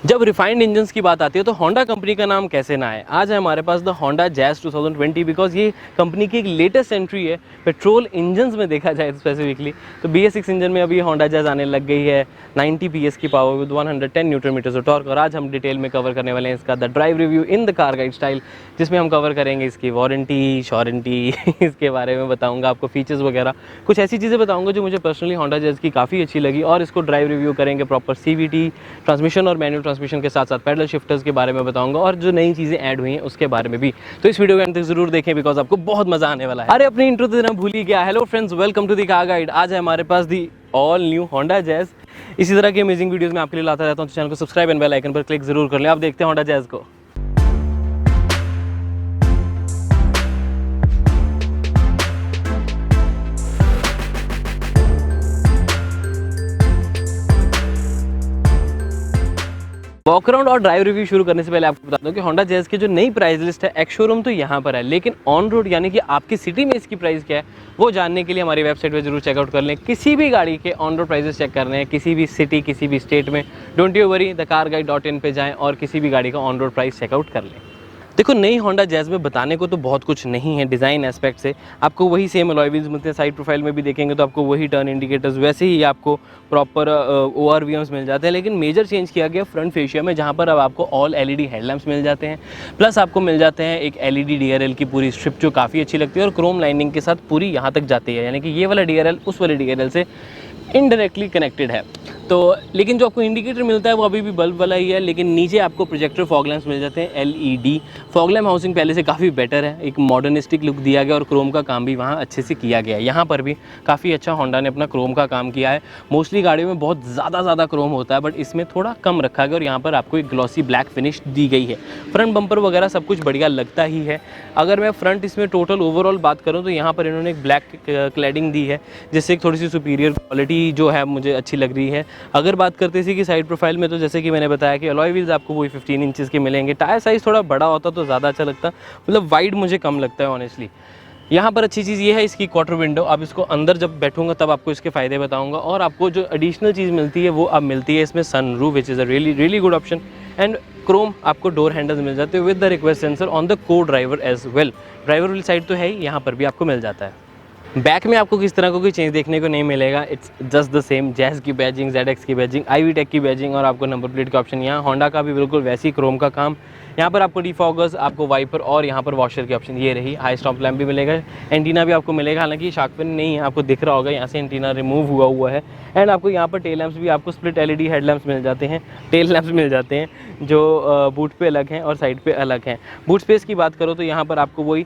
जब refined engines की बात आती है तो होंडा कंपनी का नाम कैसे ना आए। आज है हमारे पास द होंडा जैज़ 2020 बिकॉज ये कंपनी की एक लेटेस्ट एंट्री है पेट्रोल इंजन्स में देखा जाए स्पेसिफिकली। तो BS6 इंजन में अभी होंडा जैज़ आने लग गई है, 90 PS की power with 110 newton metres of torque. और आज हम डिटेल में कवर करने वाले हैं इसका the drive review in the car guide style, जिसमें हम कवर करेंगे इसकी वारंटी, शॉरेंटी इसके बारे में बताऊँगा आपको, फीचर्स वगैरह कुछ ऐसी चीज़ें बताऊँगा जो मुझे पर्सनली होंडा जैज़ की काफ़ी अच्छी लगी। और इसको ड्राइव रिव्यू करेंगे प्रॉपर CVT ट्रांसमिशन और मैनुअल ट्रांसमिशन के साथ साथ पैडल शिफ्टर्स के बारे में बताऊंगा और जो नई चीज़ें ऐड हुई हैं उसके बारे में भी। तो इस वीडियो के अंत तक जरूर देखें बिकॉज आपको बहुत मजा आने वाला है। अरे अपनी इंट्रो तो देना भूल ही गया। Hello friends, welcome to the car guide. आज है हमारे पास the all new Honda Jazz. इसी तरह की अमेजिंग वीडियोस मैं आपके लिए लाता रहता हूँ, तो चैनल को सब्सक्राइब एंड बेल आइकन पर क्लिक जरूर कर लें। आप देखते हैं होंडा जैज़ को। वॉक अराउंड और ड्राइव रिव्यू शुरू करने से पहले आपको बता दूं कि होंडा जैज़ की जो नई प्राइस लिस्ट है, एक्स शोरूम तो यहाँ पर है, लेकिन ऑन रोड यानी कि आपकी सिटी में इसकी प्राइस क्या है वो जानने के लिए हमारी वेबसाइट पे जरूर चेकआउट कर लें। किसी भी गाड़ी के ऑन रोड प्राइसेस चेक करने हैं किसी भी सिटी किसी भी स्टेट में, डोंट यू वरी, thecarguide.in पे जाएँ और किसी भी गाड़ी का ऑन रोड प्राइस चेकआउट कर लें। देखो, नई होंडा जैज़ में बताने को तो बहुत कुछ नहीं है। डिज़ाइन एस्पेक्ट से आपको वही सेम अलॉय व्हील्स मिलते हैं, साइड प्रोफाइल में भी देखेंगे तो आपको वही टर्न इंडिकेटर्स, वैसे ही आपको प्रॉपर ORVMs मिल जाते हैं। लेकिन मेजर चेंज किया गया फ्रंट फेशिया में, जहाँ पर अब आपको ऑल LED हेडलैम्प्स मिल जाते हैं, प्लस आपको मिल जाते हैं एक LED DRL की पूरी स्ट्रिप जो काफ़ी अच्छी लगती है और क्रोम लाइनिंग के साथ पूरी यहाँ तक जाती है, यानी कि ये वाला DRL उस वाले DRL से इनडायरेक्टली कनेक्टेड है। तो लेकिन जो आपको इंडिकेटर मिलता है वो अभी भी बल्ब वाला ही है, लेकिन नीचे आपको प्रोजेक्टर फॉग लैंप्स मिल जाते हैं LED। फॉग लैंप हाउसिंग पहले से काफ़ी बेटर है, एक मॉडर्निस्टिक लुक दिया गया और क्रोम का काम भी वहाँ अच्छे से किया गया है। यहाँ पर भी काफ़ी अच्छा होंडा ने अपना क्रोम का काम किया है। मोस्टली गाड़ियों में बहुत ज़्यादा क्रोम होता है, बट इसमें थोड़ा कम रखा गया और यहाँ पर आपको एक ग्लॉसी ब्लैक फिनिश दी गई है। फ्रंट बम्पर वगैरह सब कुछ बढ़िया लगता ही है। अगर मैं फ्रंट इसमें टोटल ओवरऑल बात करूँ तो यहाँ पर इन्होंने एक ब्लैक क्लैडिंग दी है, जिससे एक थोड़ी सी सुपीरियर क्वालिटी जो है मुझे अच्छी लग रही है। अगर बात करते इसी की साइड प्रोफाइल में, तो जैसे कि मैंने बताया कि अलॉय व्हील्स आपको वही 15 इंचेस के मिलेंगे। टायर साइज़ थोड़ा बड़ा होता तो ज़्यादा अच्छा लगता, मतलब वाइड मुझे कम लगता है ऑनेस्टली। यहाँ पर अच्छी चीज़ ये है इसकी क्वार्टर विंडो। अब इसको अंदर जब बैठूंगा तब आपको इसके फ़ायदे बताऊंगा। और आपको जो एडिशनल चीज़ मिलती है वो अब मिलती है इसमें sunroof, which is a really good option. And Chrome आपको डोर हैंडल्स मिल जाते हैं with the request sensor on the को ड्राइवर एज वेल। ड्राइवर वाली साइड तो है ही, यहाँ पर भी आपको मिल जाता है। बैक में आपको किस तरह का कोई चेंज देखने को नहीं मिलेगा, it's just the same. Jazz की बैजिंग, ZX की बैजिंग, IVTEC की बैजिंग और आपको नंबर प्लेट का ऑप्शन। यहाँ होंडा का भी बिल्कुल वैसी क्रोम का काम। यहाँ पर आपको डिफॉगर्स, आपको वाइपर और यहाँ पर वॉशर की ऑप्शन ये रही। हाई स्टॉप लैम्प भी मिलेगा, एंटीना भी आपको मिलेगा, हालांकि शार्क फिन नहीं है, आपको दिख रहा होगा यहाँ से एंटीना रिमूव हुआ है। एंड आपको यहाँ पर टेल लैंप्स भी, आपको स्प्लिट LED हेडलैम्प्स मिल जाते हैं, टेल लैंप्स मिल जाते हैं जो बूट पे अलग हैं और साइड पे अलग हैं। बूट स्पेस की बात करो तो यहाँ पर आपको वही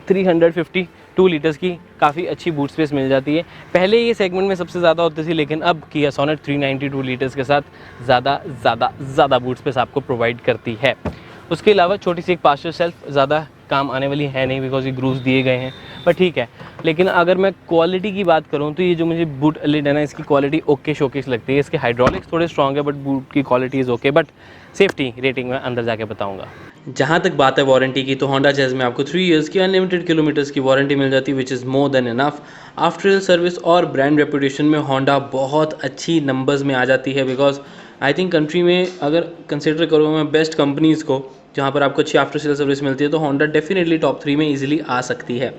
352 लीटर्स की काफ़ी अच्छी बूट स्पेस मिल जाती है। पहले ये सेगमेंट में सबसे ज़्यादा होती थी, लेकिन अब किया सोनेट 392 लीटर्स के साथ ज़्यादा बूट स्पेस आपको प्रोवाइड करती है। उसके अलावा छोटी सी एक पास्चर सेल्फ ज़्यादा काम आने वाली है नहीं बिकॉज ये ग्रूव्स दिए गए हैं, पर ठीक है। लेकिन अगर मैं क्वालिटी की बात करूँ तो ये जो मुझे बूट लिड है ना, इसकी क्वालिटी ओके शोकेस लगती है। इसके हाइड्रोलिक्स थोड़े स्ट्रॉन्ग है बट बूट की quality is okay. But safety rating में अंदर जाके बताऊंगा। जहाँ तक बात है वारंटी की, तो होंडा जैज़ में आपको 3 इयर्स की अनलिमिटेड किलोमीटर्स की वारंटी मिल जाती है, which is more than enough. After sale service और ब्रांड रेपुटेशन में होंडा बहुत अच्छी नंबर्स में आ जाती है, बिकॉज आई थिंक कंट्री में अगर कंसिडर करूँ मैं बेस्ट कंपनीज़ को जहाँ पर आपको अच्छी आफ्टर सेल सर्विस मिलती है, तो होंडा डेफिनेटली टॉप 3 में ईजिली आ सकती है।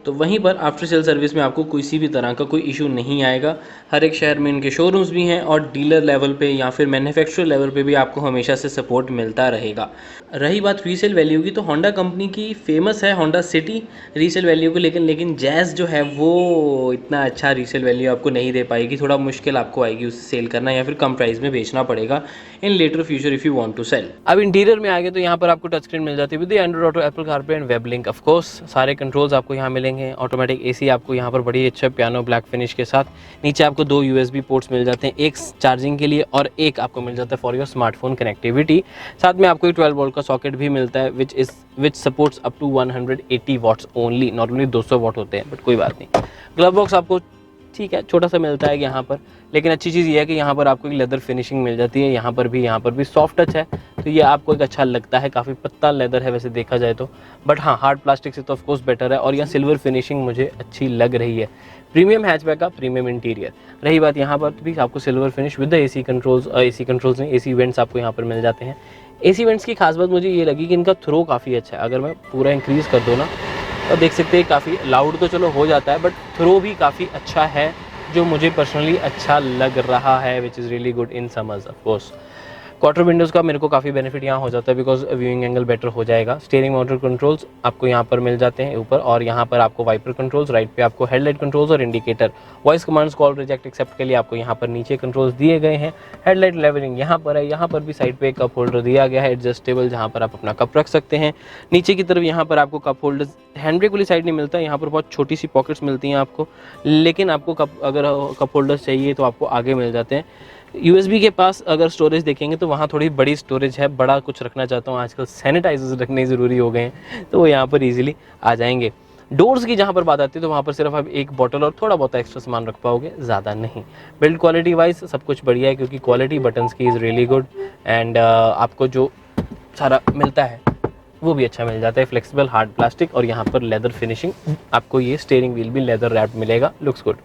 तो वहीं पर आफ्टर सेल सर्विस में आपको किसी भी तरह का कोई इशू नहीं आएगा। हर एक शहर में इनके शोरूम्स भी हैं और डीलर लेवल पे या फिर मैन्युफैक्चरर लेवल पे भी आपको हमेशा से सपोर्ट मिलता रहेगा। रही बात रीसेल वैल्यू की, तो होंडा कंपनी की फेमस है होंडा सिटी रीसेल वैल्यू को, लेकिन जैज़ जो है वो इतना अच्छा रीसेल वैल्यू आपको नहीं दे पाएगी। थोड़ा मुश्किल आपको आएगी उसे सेल करना या फिर कम प्राइस में बेचना पड़ेगा in later future if you want to sell. अब इंटीरियर में आ गए तो यहाँ पर आपको टच स्क्रीन मिल जाती है with Android auto, Apple CarPlay and web link. Of course सारे कंट्रोल्स आपको यहाँ मिलेंगे। ऑटोमेटिक AC आपको यहाँ पर बड़ी अच्छा पियानो ब्लैक फिनिश के साथ। नीचे आपको 2 USB पोर्ट्स मिल जाते हैं, एक चार्जिंग के लिए और एक आपको मिल जाता है फॉर योर स्मार्टफोन कनेक्टिविटी। साथ में आपको एक 12 वोल्ट का सॉकेट भी मिलता है which supports up to 180 watts only, normally 200 watt होते हैं, बट कोई बात नहीं। ग्लव बॉक्स आपको ठीक है छोटा सा मिलता है यहाँ पर, लेकिन अच्छी चीज़ ये है कि यहाँ पर आपको एक लेदर फिनिशिंग मिल जाती है। यहाँ पर भी सॉफ्ट टच है, तो तो ये आपको एक अच्छा लगता है, काफ़ी पतला लेदर है वैसे देखा जाए तो, बट हाँ हार्ड प्लास्टिक से तो ऑफकोर्स बेटर है। और यहाँ सिल्वर फिनिशिंग मुझे अच्छी लग रही है। प्रीमियम हैचबैक का प्रीमियम इंटीरियर। रही बात यहाँ पर भी आपको silver finish with the AC controls नहीं, एसी वेंट्स आपको यहाँ पर मिल जाते हैं। एसी वेंट्स की खास बात मुझे ये लगी कि इनका थ्रो काफ़ी अच्छा है। अगर मैं पूरा इंक्रीज़ कर दूँ ना तो देख सकते हैं काफ़ी लाउड तो चलो हो जाता है, बट थ्रो भी काफ़ी अच्छा है, जो मुझे पर्सनली अच्छा लग रहा है, which is really good in summers of course. Quarter Windows का मेरे को काफ़ी बेनिफिट यहाँ हो जाता है, बिकॉज व्यूइंग एंगल बेटर हो जाएगा। स्टीयरिंग मोटर कंट्रोल्स आपको यहाँ पर मिल जाते हैं ऊपर, और यहाँ पर आपको वाइपर कंट्रोल्स, राइट पे आपको हेडलाइट कंट्रोल्स और indicator. Voice commands, call reject accept के लिए आपको यहाँ पर नीचे कंट्रोल्स दिए गए हैं। हेडलाइट लेवलिंग यहाँ पर है, यहाँ पर भी साइड पे एक कप होल्डर दिया गया है एडजस्टेबल, जहाँ पर आप अपना कप रख सकते हैं। नीचे की तरफ यहाँ पर आपको कप होल्डर, हैंड ब्रेक वाली साइड नहीं मिलता, यहाँ पर बहुत छोटी सी पॉकेट्स मिलती हैं आपको, लेकिन आपको अगर कप होल्डर्स चाहिए तो आपको आगे मिल जाते हैं। USB के पास अगर स्टोरेज देखेंगे तो वहाँ थोड़ी बड़ी स्टोरेज है, बड़ा कुछ रखना चाहता हूँ, आजकल सैनिटाइजर्स रखने ज़रूरी हो गए हैं, तो वो यहाँ पर इजीली आ जाएंगे। डोर्स की जहाँ पर बात आती है तो वहाँ पर सिर्फ आप एक बॉटल और थोड़ा बहुत एक्स्ट्रा सामान रख पाओगे, ज़्यादा नहीं। बिल्ड क्वालिटी वाइज सब कुछ बढ़िया है, क्योंकि क्वालिटी बटन्स की इज़ रियली गुड, एंड आपको जो सारा मिलता है वो भी अच्छा मिल जाता है। फ्लेक्सिबल हार्ड प्लास्टिक, और यहाँ पर लेदर फिनिशिंग, आपको ये स्टीयरिंग व्हील भी लेदर रैप्ड मिलेगा, लुक्स गुड।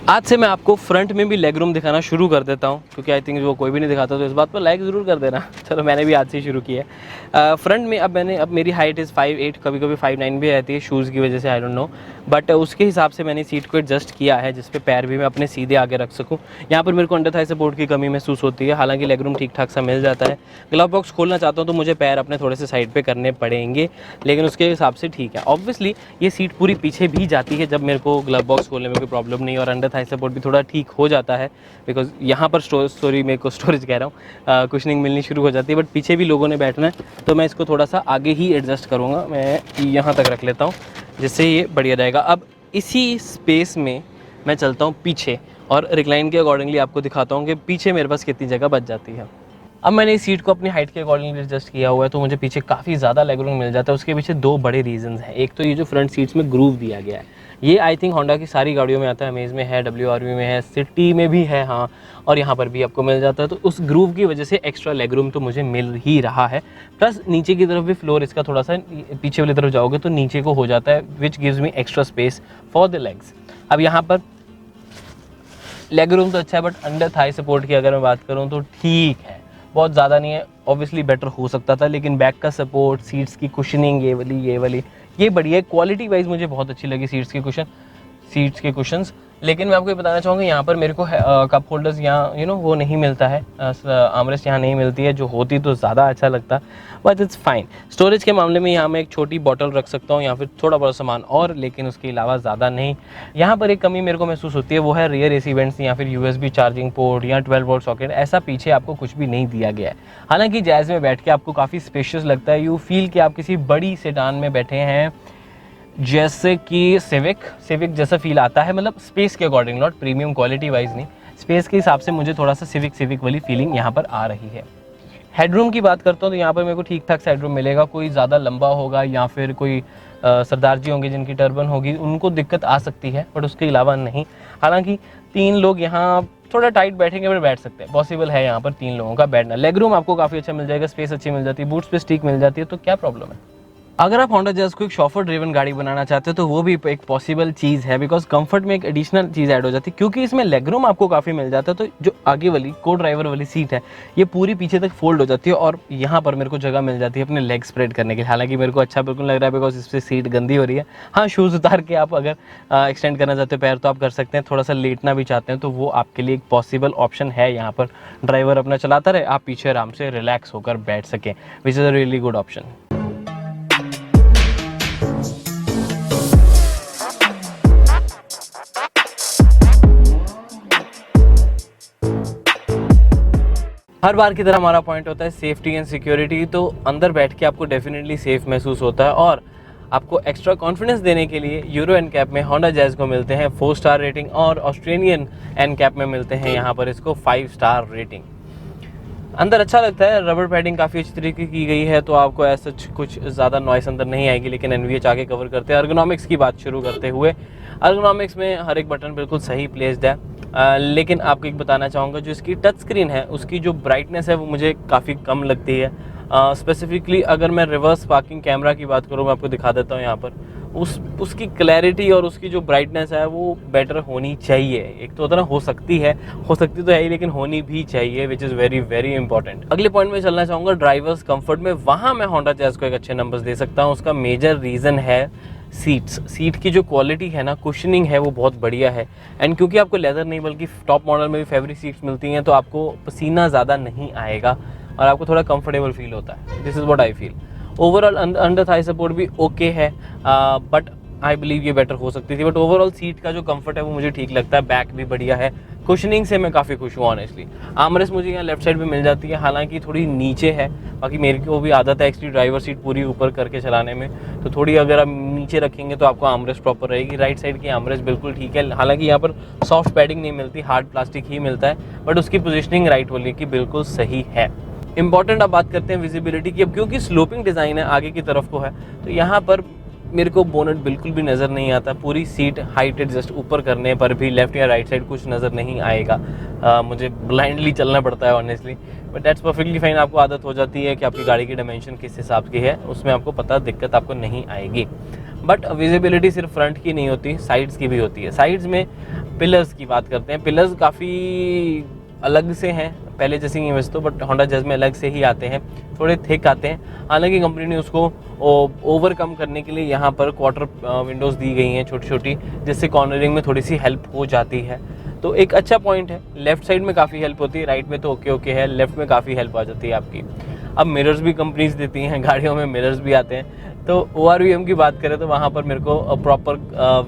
आज से मैं आपको फ्रंट में भी लेग रूम दिखाना शुरू कर देता हूँ, क्योंकि आई थिंक वो कोई भी नहीं दिखाता, तो इस बात पर लाइक ज़रूर कर देना। चलो मैंने भी आज से ही शुरू किया है। फ्रंट में अब मेरी हाइट इज़ 5'8", कभी कभी 5'9" भी रहती है शूज़ की वजह से, आई डोंट नो, बट उसके हिसाब से मैंने सीट को एडजस्ट किया है, जिस पे पैर भी मैं अपने सीधे आगे रख सकूँ। यहाँ पर मेरे को अंडर थाई सपोर्ट की कमी महसूस होती है, हालांकि लेग रूम ठीक ठाक सा मिल जाता है। ग्लव बॉक्स खोलना चाहता हूँ तो मुझे पैर अपने थोड़े से साइड पे करने पड़ेंगे, लेकिन उसके हिसाब से ठीक है। ऑब्वियसली ये सीट पूरी पीछे भी जाती है जब मेरे को ग्लव बॉक्स खोलने में कोई प्रॉब्लम नहीं, और अंडर थाई सपोर्ट भी थोड़ा ठीक हो जाता है, बिकॉज यहाँ पर मेरे को स्टोरेज कह रहा हूँ, कुशनिंग मिलनी शुरू हो जाती है। बट पीछे भी लोगों ने बैठना है, तो मैं इसको थोड़ा सा आगे ही एडजस्ट करूँगा, मैं यहाँ तक रख लेता हूँ, जिससे ये बढ़िया रहेगा। अब इसी स्पेस में मैं चलता हूँ पीछे, और रिक्लाइन के अकॉर्डिंगली आपको दिखाता हूँ कि पीछे मेरे पास कितनी जगह बच जाती है। अब मैंने इस सीट को अपनी हाइट के अकॉर्डिंगली एडजस्ट किया हुआ है, तो मुझे पीछे काफ़ी ज़्यादा लेग रूम मिल जाता है। उसके पीछे दो बड़े रीजंस हैं। एक तो ये जो फ्रंट सीट्स में ग्रूव दिया गया है, ये आई थिंक होंडा की सारी गाड़ियों में आता है, अमेज में है, WRV में है, सिटी में भी है, हाँ, और यहाँ पर भी आपको मिल जाता है। तो उस ग्रूव की वजह से एक्स्ट्रा लेग रूम तो मुझे मिल ही रहा है। प्लस नीचे की तरफ भी फ्लोर इसका थोड़ा सा पीछे वाली तरफ जाओगे तो नीचे को हो जाता है, which gives me extra space for the legs. अब यहाँ पर लेग रूम तो अच्छा है, बट अंडर थाई सपोर्ट की अगर मैं बात करूँ तो ठीक है, बहुत ज़्यादा नहीं है। ऑब्वियसली बेटर हो सकता था, लेकिन बैक का सपोर्ट, सीट्स की कुशनिंग, ये वाली ये बढ़िया है। क्वालिटी वाइज मुझे बहुत अच्छी लगी सीट्स के कुशन्स। लेकिन मैं आपको ये बताना चाहूँगा, यहाँ पर मेरे को कप होल्डर्स यहाँ वो नहीं मिलता है, आर्मरेस्ट यहाँ नहीं मिलती है, जो होती तो ज़्यादा अच्छा लगता, बट इट्स फाइन। स्टोरेज के मामले में यहाँ मैं एक छोटी बॉटल रख सकता हूँ, या फिर थोड़ा बड़ा सामान और, लेकिन उसके अलावा ज़्यादा नहीं। यहाँ पर एक कमी मेरे को महसूस होती है, वो है रियर AC वेंट्स, या फिर USB चार्जिंग पोर्ट, या 12 वोल्ट सॉकेट, ऐसा पीछे आपको कुछ भी नहीं दिया गया है। हालांकि जैज़ में बैठ के आपको काफ़ी स्पेशियस लगता है, यू फील कि आप किसी बड़ी सेडान में बैठे हैं, जैसे कि सिविक जैसा फील आता है, मतलब स्पेस के according, not premium quality wise नहीं, स्पेस के हिसाब से मुझे थोड़ा सा सिविक वाली फीलिंग यहाँ पर आ रही है। हेडरूम की बात करता हूँ तो यहाँ पर मेरे को ठीक ठाक हेडरूम मिलेगा। कोई ज़्यादा लंबा होगा, या फिर कोई सरदार जी होंगे जिनकी टर्बन होगी, उनको दिक्कत आ सकती है, बट उसके अलावा नहीं। हालांकि 3 लोग यहाँ थोड़ा टाइट बैठेंगे, पर बैठ सकते हैं, पॉसिबल है यहाँ पर 3 लोगों का बैठना। लेग रूम आपको काफ़ी अच्छा मिल जाएगा, स्पेस अच्छी मिल जाती है, बूट स्पेस ठीक मिल जाती है, तो क्या प्रॉब्लम है। अगर आप होंडा जैज़ को एक शॉफर ड्रिवन गाड़ी बनाना चाहते हो तो वो भी एक पॉसिबल चीज़ है, बिकॉज कंफर्ट में एक एडिशनल चीज़ ऐड हो जाती है, क्योंकि इसमें लेग रूम आपको काफ़ी मिल जाता है। तो जो आगे वाली को ड्राइवर वाली सीट है, ये पूरी पीछे तक फोल्ड हो जाती है, और यहाँ पर मेरे को जगह मिल जाती है अपने लेग स्प्रेड करने के लिए। हालांकि मेरे को अच्छा बिल्कुल लग रहा है, बिकॉज इससे सीट गंदी हो रही है। हाँ, शूज़ उतार के आप अगर एक्सटेंड करना चाहते हो पैर, तो आप कर सकते हैं। थोड़ा सा लेटना भी चाहते हैं तो वो आपके लिए एक पॉसिबल ऑप्शन है। यहाँ पर ड्राइवर अपना चलाता रहे, आप पीछे आराम से रिलैक्स होकर बैठ सकें, which is a really good option. हर बार की तरह हमारा पॉइंट होता है सेफ्टी एंड सिक्योरिटी। तो अंदर बैठ के आपको डेफिनेटली सेफ महसूस होता है, और आपको एक्स्ट्रा कॉन्फिडेंस देने के लिए यूरो एनकैप में होंडा जैज़ को मिलते हैं 4 स्टार रेटिंग, और ऑस्ट्रेलियन एनकैप में मिलते हैं यहाँ पर इसको 5 स्टार रेटिंग। अंदर अच्छा लगता है, रबर पैडिंग काफ़ी अच्छी तरीके की गई है, तो आपको ऐसा कुछ ज़्यादा नॉइस अंदर नहीं आएगी। लेकिन NVH आगे कवर करते हैं। अर्गोनॉमिक्स की बात शुरू करते हुए, अर्गोनॉमिक्स में हर एक बटन बिल्कुल सही प्लेस्ड है। लेकिन आपको एक बताना चाहूँगा, जो इसकी टच स्क्रीन है उसकी जो ब्राइटनेस है वो मुझे काफ़ी कम लगती है। स्पेसिफिकली अगर मैं रिवर्स पार्किंग कैमरा की बात करूँ, मैं आपको दिखा देता हूँ यहाँ पर, उसकी क्लैरिटी और उसकी जो ब्राइटनेस है वो बेटर होनी चाहिए। एक तो होता ना, हो सकती तो है ही, लेकिन होनी भी चाहिए, which is very very important. अगले पॉइंट में चलना चाहूँगा ड्राइवर्स कंफर्ट में। वहाँ मैं होंडा जैज़ को एक अच्छे नंबर्स दे सकता हूँ। उसका मेजर रीज़न है सीट की जो क्वालिटी है ना, कुशनिंग है, वो बहुत बढ़िया है। एंड क्योंकि आपको लेदर नहीं बल्कि टॉप मॉडल में भी फैब्रिक सीट्स मिलती हैं, तो आपको पसीना ज़्यादा नहीं आएगा और आपको थोड़ा कंफर्टेबल फील होता है। This is what I feel. Overall under Thai support भी ओके है, बट आई बिलीव ये बेटर हो सकती थी। बट ओवरऑल सीट का जो कंफर्ट है वो मुझे ठीक लगता है। बैक भी बढ़िया है, कुशनिंग से मैं काफ़ी खुश हूँ ऑनेस्टली। आर्मरेस्ट मुझे यहाँ लेफ्ट साइड पे मिल जाती है, हालांकि थोड़ी नीचे है, बाकी मेरे को भी आदत है एक्चुअली ड्राइवर सीट पूरी ऊपर करके चलाने में, तो थोड़ी अगर आप नीचे रखेंगे तो आपको आर्मरेस्ट प्रॉपर रहेगी। राइट साइड की आर्मरेस्ट बिल्कुल ठीक है, हालांकि यहाँ पर सॉफ्ट पैडिंग नहीं मिलती, हार्ड प्लास्टिक ही मिलता है, बट उसकी पोजिशनिंग राइट वाली की बिल्कुल सही है। इंपॉर्टेंट अब बात करते हैं विजिबिलिटी की। अब क्योंकि स्लोपिंग डिज़ाइन है, आगे की तरफ को है, तो यहाँ पर मेरे को बोनट बिल्कुल भी नज़र नहीं आता। पूरी सीट हाइट एडजस्ट ऊपर करने पर भी लेफ्ट या राइट साइड कुछ नज़र नहीं आएगा। मुझे ब्लाइंडली चलना पड़ता है honestly, but that's perfectly fine. आपको आदत हो जाती है कि आपकी गाड़ी की डायमेंशन किस हिसाब की है, उसमें आपको पता, दिक्कत आपको नहीं आएगी। बट विजिबिलिटी सिर्फ फ्रंट की नहीं होती, साइड्स की भी होती है। साइड्स में पिलर्स की बात करते हैं। पिलर्स काफ़ी अलग से हैं, पहले जैसे ही वैसे तो, बट होंडा जैज़ में अलग से ही आते हैं, थोड़े थिक आते हैं। हालांकि कंपनी ने उसको ओवरकम करने के लिए यहाँ पर क्वार्टर विंडोज़ दी गई हैं छोटी छोटी, जिससे कॉर्नरिंग में थोड़ी सी हेल्प हो जाती है, तो एक अच्छा पॉइंट है। लेफ्ट साइड में काफ़ी हेल्प होती है, राइट में तो ओके है, लेफ्ट में काफ़ी हेल्प आ जाती है आपकी। अब मिरर्स भी कंपनीज देती हैं, गाड़ियों में मिरर्स भी आते हैं। तो ORVM की बात करें तो वहाँ पर मेरे को प्रॉपर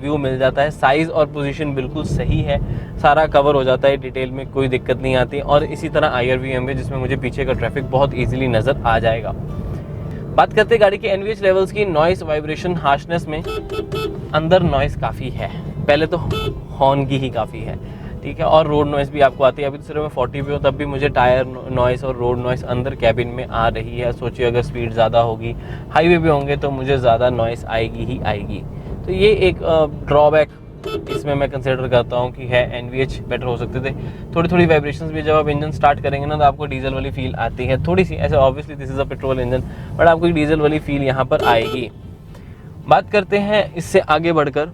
व्यू मिल जाता है। साइज़ और पोजीशन बिल्कुल सही है, सारा कवर हो जाता है डिटेल में, कोई दिक्कत नहीं आती। और इसी तरह IRVM है, जिसमें मुझे पीछे का ट्रैफिक बहुत ईजिली नज़र आ जाएगा। बात करते हैं गाड़ी के NVH लेवल्स की। नॉइस, वाइब्रेशन, हार्शनेस में अंदर नॉइस काफ़ी है, पहले तो हॉर्न की ही काफ़ी है, ठीक है, और रोड नॉइस भी आपको आती है। अभी तो सिर्फ मैं 40 पे हूँ, तब भी मुझे टायर नॉइस और रोड नॉइस अंदर कैबिन में आ रही है। सोचिए अगर स्पीड ज़्यादा होगी, हाईवे पे होंगे, तो मुझे ज़्यादा नॉइस आएगी ही आएगी। तो ये एक ड्रॉबैक इसमें मैं कंसिडर करता हूँ कि है। NVH बेटर हो सकते थे। थोड़ी वाइब्रेशंस भी जब आप इंजन स्टार्ट करेंगे ना, तो आपको डीजल वाली फील आती है थोड़ी सी। ऐसे obviously this is a petrol engine, but आपको डीजल वाली फील यहाँ पर आएगी। बात करते हैं इससे आगे बढ़कर,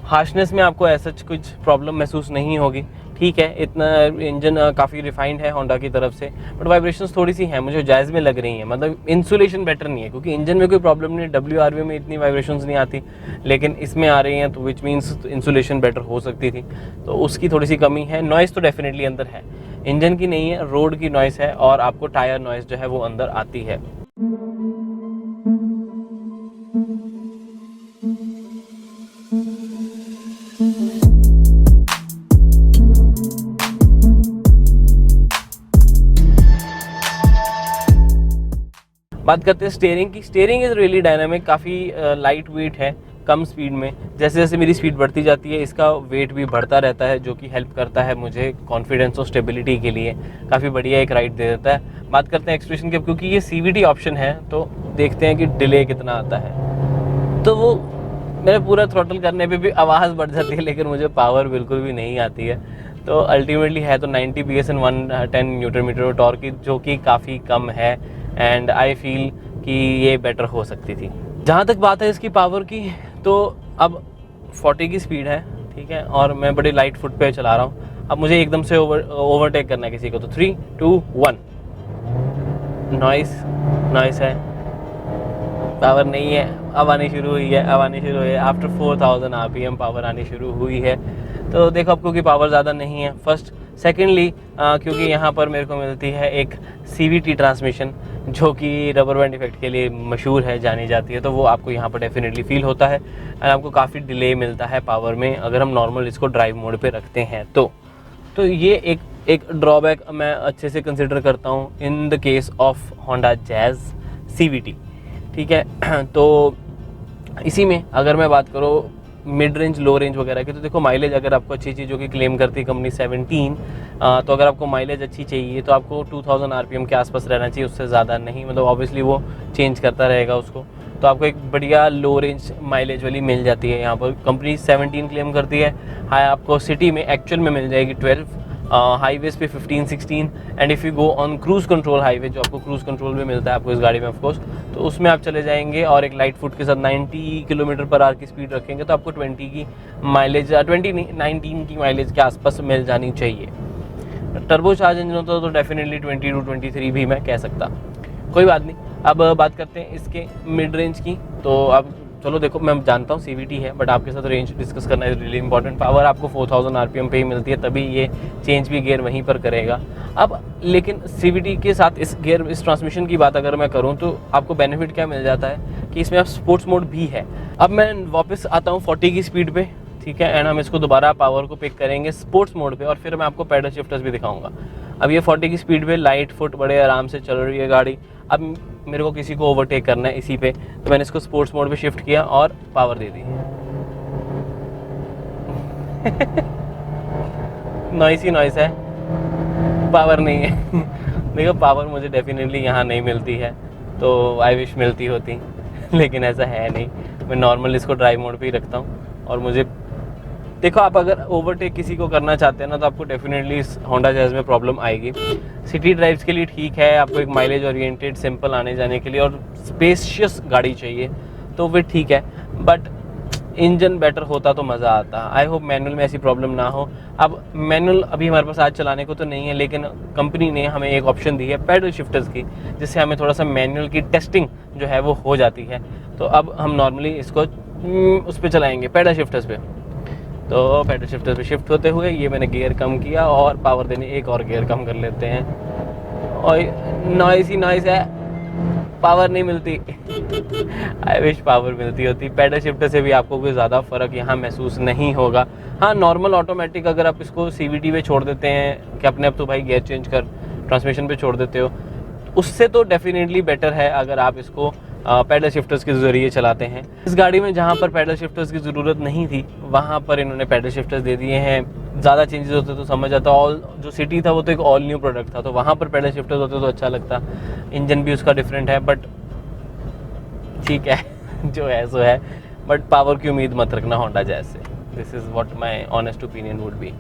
हार्शनेस में आपको ऐसा कुछ प्रॉब्लम महसूस नहीं होगी, ठीक है, इतना इंजन काफ़ी रिफाइंड है होंडा की तरफ से। बट वाइब्रेशंस थोड़ी सी हैं, मुझे जायज़ में लग रही हैं। मतलब इंसुलेशन बेटर नहीं है, क्योंकि इंजन में कोई प्रॉब्लम नहीं है, WRV में इतनी वाइब्रेशंस नहीं आती, लेकिन इसमें आ रही हैं, तो विच मीन्स इंसुलेशन बेटर हो सकती थी, तो उसकी थोड़ी सी कमी है। नॉइस तो डेफिनेटली अंदर है, इंजन की नहीं है, रोड की नॉइस है, और आपको टायर नॉइस जो है वो अंदर आती है। बात करते हैं स्टीयरिंग की। स्टीयरिंग इज़ रियली डायनामिक, काफ़ी लाइट वेट है कम स्पीड में। जैसे जैसे मेरी स्पीड बढ़ती जाती है, इसका वेट भी बढ़ता रहता है, जो कि हेल्प करता है मुझे कॉन्फिडेंस और स्टेबिलिटी के लिए। काफ़ी बढ़िया एक राइड दे देता है। बात करते हैं एक्सप्रेशन की, क्योंकि ये CVT ऑप्शन है, तो देखते हैं कि डिले कितना आता है। तो वो मेरे पूरा थ्रॉटल करने पे भी आवाज़ बढ़ जाती है, लेकिन मुझे पावर बिल्कुल भी नहीं आती है। तो अल्टीमेटली है तो 90 PS and 110 newton metre torque की, जो कि काफ़ी कम है, एंड आई फील कि ये बेटर हो सकती थी। जहाँ तक बात है इसकी पावर की, तो अब 40 की स्पीड है, ठीक है, और मैं बड़ी लाइट फुट पे चला रहा हूँ। अब मुझे एकदम से ओवरटेक करना है किसी को, तो 3, 2, 1। नॉइस है, पावर नहीं है, अब आनी शुरू हुई है, आफ्टर 4000 RPM पावर आनी शुरू हुई है। तो देखो, अब क्योंकि पावर ज़्यादा नहीं है, फर्स्ट। सेकेंडली क्योंकि यहाँ पर मेरे को मिलती है एक CVT ट्रांसमिशन, जो कि रबर बैंड इफेक्ट के लिए मशहूर है, जानी जाती है, तो वो आपको यहाँ पर डेफिनेटली फील होता है, एंड आपको काफ़ी डिले मिलता है पावर में, अगर हम नॉर्मल इसको ड्राइव मोड पे रखते हैं तो ये एक ड्रॉबैक मैं अच्छे से कंसिडर करता हूँ in the case of Honda jazz CVT, ठीक है। तो इसी में अगर मैं बात करूँ मिड रेंज, लो रेंज वगैरह की, तो देखो माइलेज अगर आपको अच्छी चीज़ों की क्लेम करती है कंपनी 17, तो अगर आपको माइलेज अच्छी चाहिए तो आपको 2000 RPM के आसपास रहना चाहिए, उससे ज़्यादा नहीं। मतलब ऑब्वियसली वो चेंज करता रहेगा उसको, तो आपको एक बढ़िया लो रेंज माइलेज वाली मिल जाती है। यहाँ पर कंपनी 17 क्लेम करती है, हाँ आपको सिटी में एक्चुअल में मिल जाएगी 12, हाईवेज पे 15-16, and if you go on cruise control highway, जो आपको क्रूज़ कंट्रोल भी मिलता है आपको इस गाड़ी में ऑफकोर्स, तो उसमें आप चले जाएंगे और एक लाइट फुट के साथ 90 किलोमीटर पर आवर की स्पीड रखेंगे तो आपको 20 की माइलेज, 19 की माइलेज के आसपास मिल जानी चाहिए। टर्बो चार्ज इंजन होता तो डेफिनेटली 22-23 भी मैं कह सकता, कोई बात नहीं। अब बात करते हैं इसके मिड रेंज की। तो अब चलो देखो, मैं जानता हूँ CVT है, बट आपके साथ रेंज डिस्कस करना इज रियली इंपॉर्टेंट। पावर आपको 4000 RPM पे ही मिलती है, तभी ये चेंज भी गियर वहीं पर करेगा। अब लेकिन CVT के साथ इस ट्रांसमिशन की बात अगर मैं करूँ तो आपको बेनिफिट क्या मिल जाता है कि इसमें आप स्पोर्ट्स मोड भी है। अब मैं वापस आता हूँ 40 की स्पीड पे, ठीक है, एंड हम इसको दोबारा पावर को पिक करेंगे स्पोर्ट्स मोड पे, और फिर मैं आपको पैडल शिफ्टर्स भी दिखाऊंगा। अब ये 40 की स्पीड पे लाइट फुट बड़े आराम से चल रही है गाड़ी। अब मेरे को किसी को ओवरटेक करना है इसी पे, तो मैंने इसको स्पोर्ट्स मोड पे शिफ्ट किया और पावर दे दी। नॉइस ही नॉइस है, पावर नहीं है। देखो पावर मुझे डेफिनेटली यहाँ नहीं मिलती है, तो आई विश मिलती होती, लेकिन ऐसा है नहीं। मैं नॉर्मल इसको ड्राइव मोड पे ही रखता हूँ। और मुझे देखो, आप अगर ओवरटेक किसी को करना चाहते हैं ना, तो आपको डेफिनेटली इस होंडा जैज में प्रॉब्लम आएगी। सिटी ड्राइव्स के लिए ठीक है, आपको एक माइलेज ओरिएंटेड सिंपल आने जाने के लिए और स्पेशियस गाड़ी चाहिए तो फिर ठीक है, बट इंजन बेटर होता तो मज़ा आता। आई होप मैनुअल में ऐसी प्रॉब्लम ना हो। अब मैनुअल अभी हमारे पास आज चलाने को तो नहीं है, लेकिन कंपनी ने हमें एक ऑप्शन दी है पैडल शिफ्टर्स की, जिससे हमें थोड़ा सा मैनुअल की टेस्टिंग जो है वो हो जाती है। तो अब हम नॉर्मली इसको उस पर चलाएँगे, पैडल शिफ्टर्स पे। तो पैडल शिफ्टर पे शिफ्ट होते हुए ये मैंने गियर कम किया और पावर देने एक और गियर कम कर लेते हैं। और नॉइस ही नॉइस है, पावर नहीं मिलती। आई विश पावर मिलती होती। पैडल शिफ्टर से भी आपको कोई ज़्यादा फ़र्क यहाँ महसूस नहीं होगा। हाँ, नॉर्मल ऑटोमेटिक अगर आप इसको CVT पे छोड़ देते हैं कि अपने आप तो भाई गियर चेंज कर ट्रांसमिशन पे छोड़ देते हो, उससे तो डेफिनेटली बेटर है अगर आप इसको पैडल शिफ्टर्स के ज़रिए चलाते हैं। इस गाड़ी में जहाँ पर पैडल शिफ्टर्स की ज़रूरत नहीं थी, वहाँ पर इन्होंने पैडल शिफ्टर्स दे दिए हैं। ज़्यादा चेंजेस होते तो समझ आता। ऑल जो सिटी था वो तो एक ऑल न्यू प्रोडक्ट था, तो वहाँ पर पैडल शिफ्टर्स होते तो अच्छा लगता। इंजन भी उसका डिफरेंट है, बट ठीक है जो है सो है। बट पावर की उम्मीद मत रखना होंडा जैज से। This is what my honest opinion would be.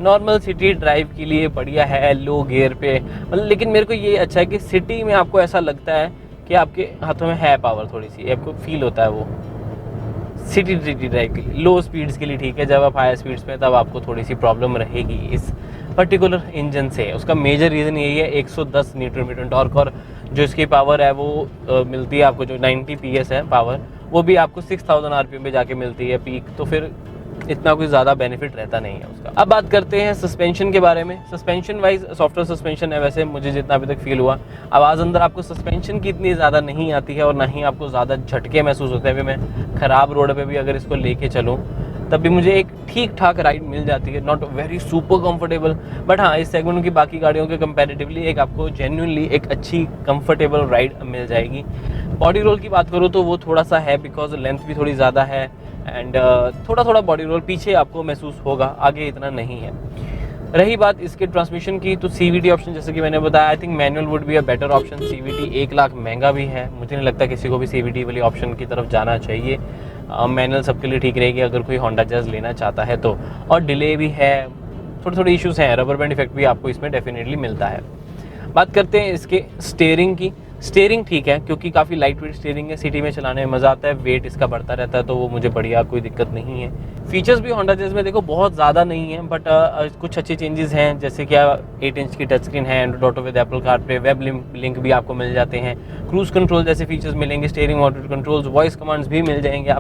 Normal city drive के लिए बढ़िया है, लो गियर पे, मतलब। लेकिन मेरे को ये अच्छा है कि सिटी में आपको ऐसा लगता है कि आपके हाथों में है पावर, थोड़ी सी आपको फील होता है वो। सिटी ड्राइव के लिए, लो स्पीड्स के लिए ठीक है, जब आप हाई स्पीड्स में तब आपको थोड़ी सी प्रॉब्लम रहेगी इस पर्टिकुलर इंजन से। उसका मेजर रीज़न यही है 110 न्यूटन मीटर टॉर्क, और जो इसकी पावर है वो मिलती है आपको, जो 90 PS है पावर, वो भी आपको 6000 RPM पे जाके मिलती है पीक। तो फिर इतना कोई ज़्यादा बेनिफिट रहता नहीं है उसका। अब बात करते हैं सस्पेंशन के बारे में। सस्पेंशन वाइज सॉफ्टवेयर सस्पेंशन है, वैसे मुझे जितना अभी तक फील हुआ। आवाज़ अंदर आपको सस्पेंशन की इतनी ज़्यादा नहीं आती है, और ना ही आपको ज़्यादा झटके महसूस होते हैं। अभी मैं ख़राब रोड पे भी अगर इसको लेके चलूँ तब भी मुझे एक ठीक ठाक राइड मिल जाती है। Not very super comfortable, but हाँ, इस सेगमेंट की बाकी गाड़ियों के कंपैरेटिवली एक आपको जेन्युइनली एक अच्छी कंफर्टेबल राइड मिल जाएगी। बॉडी रोल की बात करूँ तो वो थोड़ा सा है, बिकॉज लेंथ भी थोड़ी ज़्यादा है, एंड थोड़ा थोड़ा बॉडी रोल पीछे आपको महसूस होगा, आगे इतना नहीं है। रही बात इसके ट्रांसमिशन की, तो CVT ऑप्शन जैसे कि मैंने बताया, I think manual would be a better option. CVT 1 lakh महंगा भी है, मुझे नहीं लगता किसी को भी CVT वाली ऑप्शन की तरफ जाना चाहिए। मैनुअल सबके लिए ठीक रहेगी अगर कोई होंडा जैज लेना चाहता है तो। और डिले भी है, थोड़े थोड़े इश्यूज़ हैं, रबर बैंड इफेक्ट भी आपको इसमें डेफिनेटली मिलता है। बात करते हैं इसके स्टीयरिंग की। स्टीयरिंग ठीक है, क्योंकि काफ़ी लाइट वेट स्टीयरिंग है, सिटी में चलाने में मज़ा आता है, वेट इसका बढ़ता रहता है, तो वो मुझे बढ़िया, कोई दिक्कत नहीं है। फीचर्स भी होंडा जैज में देखो बहुत ज़्यादा नहीं है, बट कुछ अच्छे चेंजेस हैं, जैसे कि 8 इंच की टच स्क्रीन है, Android auto with Apple CarPlay, web link भी आपको मिल जाते हैं, क्रूज़ कंट्रोल जैसे फीचर्स मिलेंगे, steering motor controls, voice commands भी मिल जाएंगे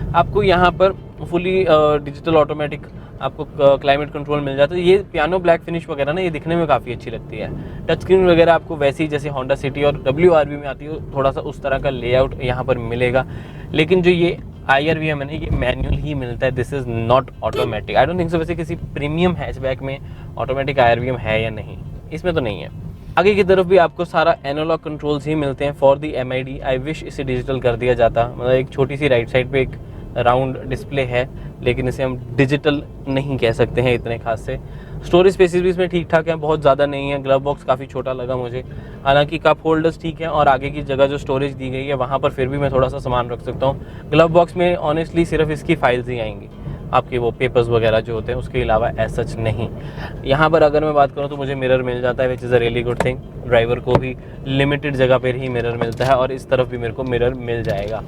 आपको यहाँ पर फुली डिजिटल ऑटोमेटिक आपको क्लाइमेट कंट्रोल मिल जाता है। ये पियानो ब्लैक फिनिश वगैरह ना, ये दिखने में काफ़ी अच्छी लगती है। टच स्क्रीन वगैरह आपको वैसी जैसे होंडा सिटी और WRV में आती है, थोड़ा सा उस तरह का लेआउट यहाँ पर मिलेगा। लेकिन जो ये IRV है, ये मैनुअल ही मिलता है, this is not automatic. I don't think so वैसे किसी प्रीमियम हैचबैक में ऑटोमेटिक IRV है या नहीं, इसमें तो नहीं है। आगे की तरफ भी आपको सारा एनालॉग कंट्रोल्स ही मिलते हैं for the MID। I wish इसे डिजिटल कर दिया जाता, मतलब एक छोटी सी राइट साइड पे एक राउंड डिस्प्ले है, लेकिन इसे हम डिजिटल नहीं कह सकते हैं इतने खास से। स्टोरेज स्पेसेस भी इसमें ठीक ठाक है, बहुत ज़्यादा नहीं है। ग्लव बॉक्स काफ़ी छोटा लगा मुझे, हालांकि कप होल्डर्स ठीक है, और आगे की जगह जो स्टोरेज दी गई है वहाँ पर फिर भी मैं थोड़ा सा सामान रख सकता हूँ। ग्लव बॉक्स में ऑनेस्टली सिर्फ इसकी फाइल्स ही आएंगी, आपके वो पेपर्स वगैरह जो होते हैं, उसके अलावा ऐसा सच नहीं। यहाँ पर अगर मैं बात करूँ तो मुझे मिरर मिल जाता है, विच is a really good thing. Driver को भी लिमिटेड जगह पर ही मिरर मिलता है और इस तरफ भी मेरे को मिरर मिल जाएगा।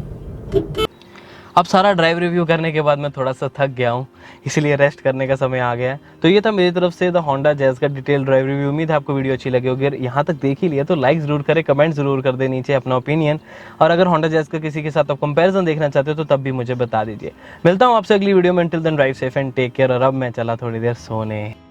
अब सारा ड्राइव रिव्यू करने के बाद मैं थोड़ा सा थक गया हूँ, इसलिए रेस्ट करने का समय आ गया है। तो ये था मेरी तरफ से द होंडा जैज़ का डिटेल ड्राइव रिव्यू। उम्मीद है आपको वीडियो अच्छी लगी होगी। अगर यहाँ तक देख ही लिया तो लाइक ज़रूर करें, कमेंट ज़रूर कर दे नीचे अपना ओपिनियन, और अगर होंडा जैज़ का किसी के साथ आप कंपैरिजन देखना चाहते हो तो तब भी मुझे बता दीजिए। मिलता हूँ आपसे अगली वीडियो में। Till then drive safe and take care. और अब मैं चला थोड़ी देर सोने।